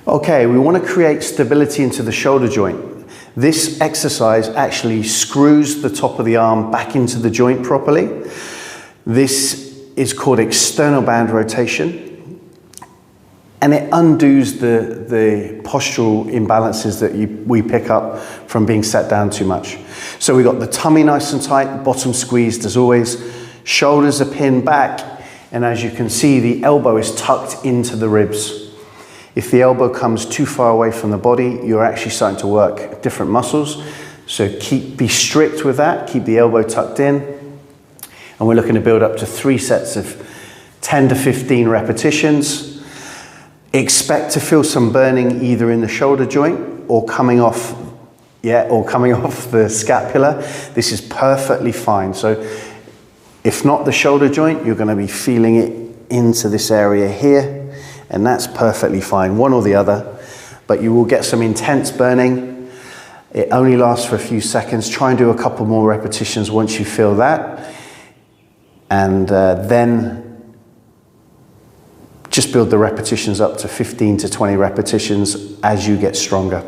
Okay, we want to create stability into the shoulder joint. This exercise actually screws the top of the arm back into the joint properly. This is called external band rotation, and it undoes the postural imbalances that we pick up from being sat down too much. So we've got the tummy nice and tight, bottom squeezed as always, shoulders are pinned back, and as you can see, the elbow is tucked into the ribs. If the elbow comes too far away from the body, you're actually starting to work different muscles. So be strict with that, keep the elbow tucked in. And we're looking to build up to 3 sets of 10 to 15 repetitions. Expect to feel some burning either in the shoulder joint or coming off the scapula. This is perfectly fine. So if not the shoulder joint, you're going to be feeling it into this area here. And that's perfectly fine, one or the other, but you will get some intense burning. It only lasts for a few seconds. Try and do a couple more repetitions once you feel that. And then just build the repetitions up to 15 to 20 repetitions as you get stronger.